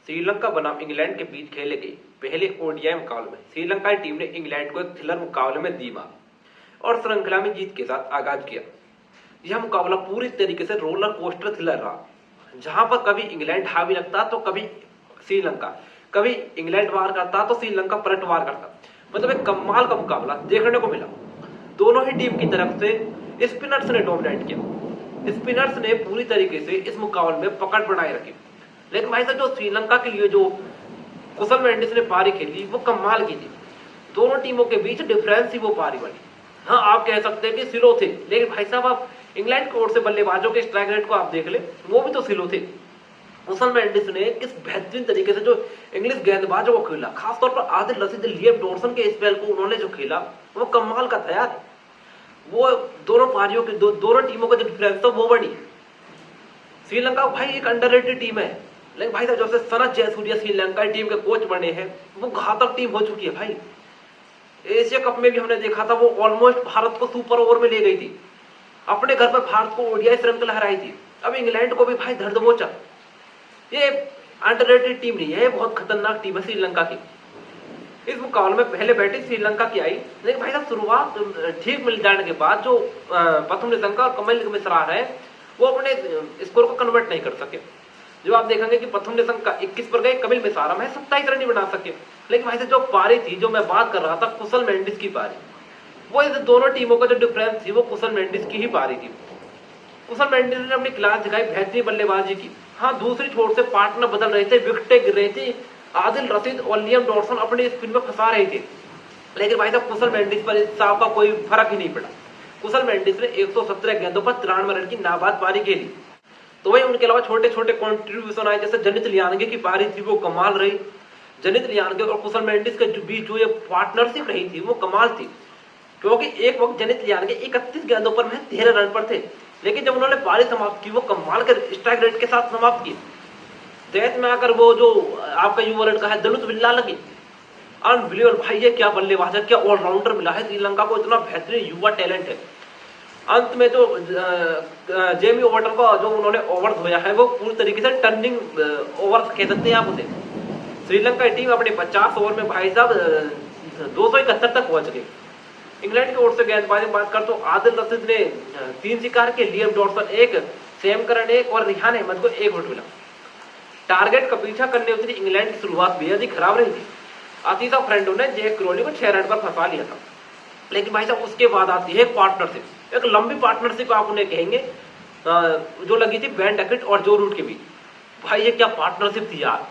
श्रीलंका बनाम इंग्लैंड के बीच खेले गए पहले ओडीआई मुकाबले में श्रीलंका टीम ने इंग्लैंड को एक थ्रिलर मुकाबले में दी मात और श्रृंखला में जीत के साथ आगाज किया। यह मुकाबला पूरी तरीके से रोलर कोस्टर थ्रिलर रहा, जहां पर कभी इंग्लैंड हावी लगता तो कभी श्रीलंका, कभी इंग्लैंड वार करता तो श्रीलंका पलटवार करता। मतलब एक कमाल का मुकाबला देखने को मिला। दोनों ही टीम की तरफ से स्पिनर्स ने डोमिनेट किया। स्पिनर्स ने पूरी तरीके से इस मुकाबले में पकड़ बनाए रखी, लेकिन भाई साहब जो श्रीलंका के लिए जो कुशल मेंडिस ने पारी खेली वो कमाल की थी। दोनों टीमों के बीच डिफरेंस ही वो पारी बनी। हाँ, आप कह सकते हैं कि स्लो थे, लेकिन भाई साहब आप इंग्लैंड की ओर से बल्लेबाजों के स्ट्राइक रेट को आप देख ले, वो भी तो स्लो थे। कुशल मेंडिस ने किस बेहतरीन तरीके से जो इंग्लिश गेंदबाजों को खेला, खासतौर पर आदिल रशीद, लिएम डॉर्सन के स्पेल को उन्होंने जो खेला वो कमाल का था यार। वो दोनों पारियों के दोनों टीमों का जो डिफरेंस था वो बनी। श्रीलंका भाई एक अंडररेटेड टीम है, लेकिन भाई साहब जब से सनत जयसूर्या श्रीलंका टीम के कोच बने हैं वो घातक टीम हो चुकी है भाई। एशिया कप में भी हमने देखा था, वो ऑलमोस्ट भारत को सुपर ओवर में ले गई थी। अपने घर पर भारत को ओडीआई श्रृंखला हराई थी। अब इंग्लैंड को भी भाई धर दबोचा। ये अंडररेटेड टीम नहीं है, बहुत खतरनाक टीम है श्रीलंका की। इस मुकाबले में पहले बैटिंग श्रीलंका की आई, लेकिन भाई साहब शुरुआत ठीक मिल जाने के बाद जो प्रथम निशंका और कमल मिश्रा है वो अपने स्कोर को कन्वर्ट नहीं कर सके। जो आप देखेंगे कि प्रथम निशंका 21 पर गए, कपिल मिश्रा में 27 रन नहीं बना सके। लेकिन भाई साहब जो पारी थी, जो मैं बात कर रहा था कुशल मेंडिस की पारी, वो इस दोनों टीमों का जो डिफरेंस थी वो कुशल मेंडिस की ही पारी थी। कुशल मेंडिस ने अपनी क्लास दिखाई, बेहतरीन बल्लेबाजी की। हाँ, दूसरी छोर से पार्टनर बदल रहे थे, विकेटें गिर रही थी, आदिल रशीद और लिएम डॉर्सन अपनी स्पिन में फंसा रहे थे, लेकिन भाई साहब कुशल मेंडिस पर इस साहब का कोई फर्क ही नहीं पड़ा। कुशल मेंडिस ने 117 गेंदों पर 93 रन की नाबाद पारी खेली। तो वही उनके अलावा छोटे छोटे कॉन्ट्रीब्यूशन आए, जैसे जनित लियानगे की पारी थी वो कमाल रही। जनित लियानगे और कुशल मेंडिस के बीच जो ये पार्टनरशिप रही थी वो कमाल थी, क्योंकि एक वक्त जनित लियानगे 31 गेंदों पर महज 13 रन पर थे, लेकिन जब उन्होंने पारी समाप्त की वो कमाल के स्ट्राइक रेट के साथ समाप्त की। डेथ में आकर वो जो आपका युवा लड़का है दलुत विल्ला लगी, अनबिलीवेबल भाई, ये क्या बल्लेबाज है, क्या ऑलराउंडर मिला है श्रीलंका को, इतना बेहतरीन युवा टैलेंट है। अंत में जो जेमी ओवर्टन का जो उन्होंने ओवर धोया है वो पूरी तरीके से टर्निंग ओवर कह सकते हैं आप उसे। श्रीलंका टीम अपने 50 ओवर में भाई साहब 271 तक पहुंच गई। इंग्लैंड की ओर से गेंदबाजी बात कर तो आदिल रशीद ने 3 शिकार के, लिएम डॉर्सन 1, सैम करन 1 और रिहान अहमद को 1 विकेट मिला। टारगेट का पीछा करने उतरी इंग्लैंड की शुरुआत बेहद ही खराब रही थी। आतिशा फ्रेंडो ने जैक क्रोली को 6 रन पर फंसा लिया था, लेकिन भाई साहब उसके बाद आती है पार्टनरशिप, एक लंबी पार्टनरशिप आप उन्हें कहेंगे, जो लगी थी बेन डकेट और जो रूट के बीच। भाई ये क्या पार्टनरशिप थी यार।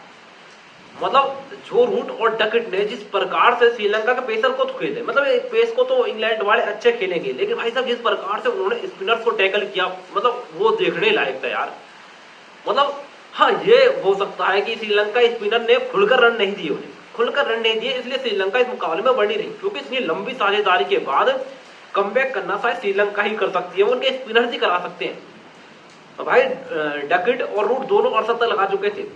मतलब जो रूट और डकेट ने जिस प्रकार से श्रीलंका के पेसर को तो खेले, मतलब पेस को तो इंग्लैंड वाले अच्छे खेलेंगे, लेकिन भाई साहब जिस प्रकार से उन्होंने स्पिनर्स को टैकल किया, मतलब वो देखने लायक था यार। मतलब हाँ, ये हो सकता है कि श्रीलंका स्पिनर ने खुलकर रन नहीं दिए, उन्हें खुलकर रन नहीं दिए, इसलिए श्रीलंका इस मुकाबले में बनी रही, क्योंकि इतनी लंबी साझेदारी के बाद कमबैक करना शायद श्रीलंका ही कर सकती है, उनके स्पिनर्स ही करा सकते हैं। भाई डकेट और रूट दोनों अड़सठ लगा चुके थे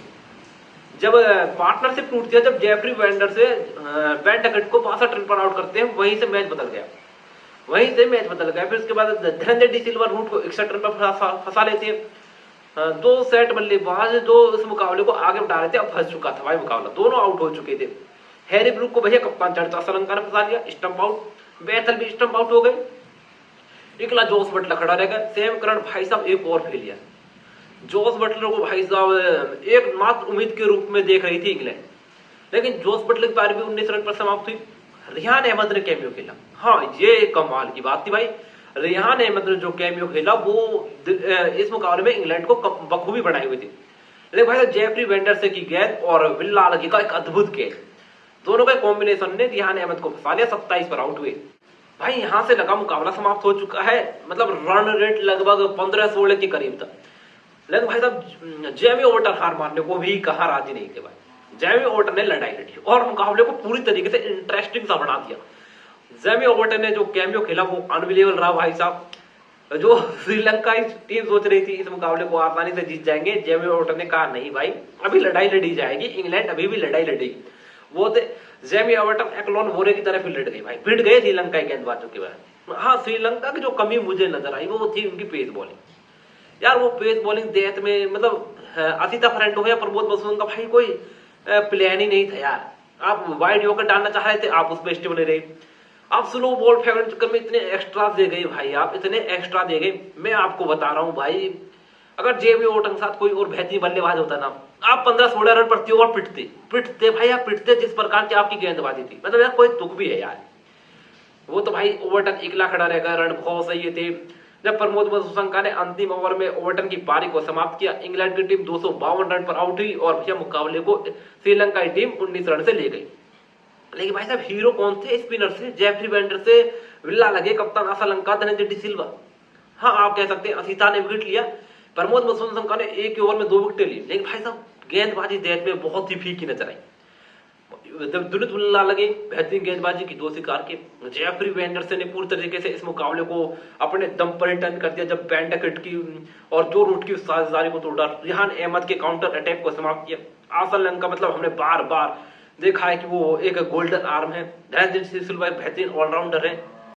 जब पार्टनरशिप टूटती है, जब जेफरी वेंडर से बेन डकेट को 62 रन पर आउट करते हैं, वहीं से मैच बदल गया। फिर उसके बाद धनंजय डी सिल्वा रूट को 61 रन पर फंसा लेते हैं। 2 सेट बल्लेबाज जो इस मुकाबले को आगे बढ़ा रहे थे, अब फंस चुका था भाई मुकाबला, दोनों आउट हो चुके थे। हैरी ब्रूक को भैया कप्तान चढ़ता श्रीलंका ने फंसा लिया, स्टंप आउट। बेथल भी स्टंप आउट हो गए, इकला जोस बटलर खड़ा रह गया। सैम करन भाई साहब एक और फेल लिया। जोस बटलर को भाई साहब एक मात्र उम्मीद के रूप में देख रही थी इंग्लैंड, लेकिन जोस बटलर की पारी भी 19 रन पर समाप्त हुई। रिहान अहमद ने कैमियो खेला। हाँ, ये कमाल की बात थी भाई, रिहान अहमद ने जो कैमियो खेला वो इस मुकाबले में इंग्लैंड को बखूबी बनाई हुई थी। लेकिन भाई जेफरी वेंडर से की गेंद और विल्ला लगी का एक अद्भुत गेंद, दोनों के कॉम्बिनेशन ने रिहान अहमद को फंसा लिया, 27 पर आउट हुए। भाई यहां से लगा मुकाबला समाप्त हो चुका है, मतलब रन रेट लगभग 15-16 के करीब था। लेकिन भाई साहब जेमी ओवर्टन हार मारने को भी कहा राजी नहीं थे भाई। जेमी ओवर्टन ने लड़ाई लड़ी और मुकाबले को पूरी तरीके से इंटरेस्टिंग सा बना दिया। जेमी ओवर्टन ने जो कैमियो खेला वो अनबिलीवेबल रहा भाई साहब। जो श्रीलंका टीम सोच रही थी इस मुकाबले को आसानी से जीत जाएंगे, जेमी ओवर्टन ने कहा नहीं भाई, अभी लड़ाई लड़ी जाएगी, इंग्लैंड अभी भी लड़ाई लड़ेगी। वो जेमी ओवर्टन एक्लोन वोरे की तरह फिर लड़ गई भाई, भिड़ गए श्रीलंका के गेंदबाजों के बाद। हाँ, श्रीलंका की जो कमी मुझे नजर आई वो थी उनकी पेस बॉलिंग। यार वो पेस बॉलिंग डेथ में मतलब असिता फर्नांडो हो या प्रमोद मसूम का भाई कोई प्लान ही नहीं था यार। आप वाइड यॉर्कर डालना चाह रहे थे, आप उस पर स्टेबल रहे। आप स्लो बॉल फेंकने के चक्कर में इतने एक्स्ट्रा दे गए भाई, आप इतने एक्स्ट्रा दे गए। मैं आपको बता रहा हूं भाई, अगर जेबी ओटन के साथ कोई और बेहतरीन बल्लेबाज होता ना, आप 15-16 रन प्रति ओवर पिटते भाई, आप पिटते जिस प्रकार की आपकी गेंदबाजी थी। मतलब यार कोई तुक भी है यार। वो तो भाई ओवर्टन इकला खड़ा रह गया, रन बहुत सही थे। जब प्रमोद मधुशंका ने अंतिम ओवर में ओवर्टन की पारी को समाप्त किया, इंग्लैंड की टीम 252 रन पर आउट हुई और भैया मुकाबले को श्रीलंका की टीम 19 रन से ले गई। लेकिन भाई साहब हीरो कौन थे? स्पिनर से जेफरी वेंडर से विल्ला लगे, कप्तान श्रीलंका धनंजय डी सिल्वा। हाँ आप कह सकते हैं असिता ने विकेट लिया, प्रमोद मधुशंका ने एक ओवर में 2 विकेट ली, लेकिन भाई साहब गेंदबाजी देख में बहुत ही फीकी नजर आई। दुनित विल्ला लगे, बेहतरीन गेंदबाजी की 2 शिकार के। जेफरी वेंडरसन ने पूरी तरीके से इस मुकाबले को अपने दम पर रिटर्न कर दिया, जब पेंडकेट की और जो रूट की साझेदारी को तोड़ा, रिहान अहमद के काउंटर अटैक को समाप्त किया। श्रीलंका मतलब हमने बार बार देखा है कि वो एक गोल्डन आर्म है। धनंजय सिल्वा बेहतरीन ऑलराउंडर है।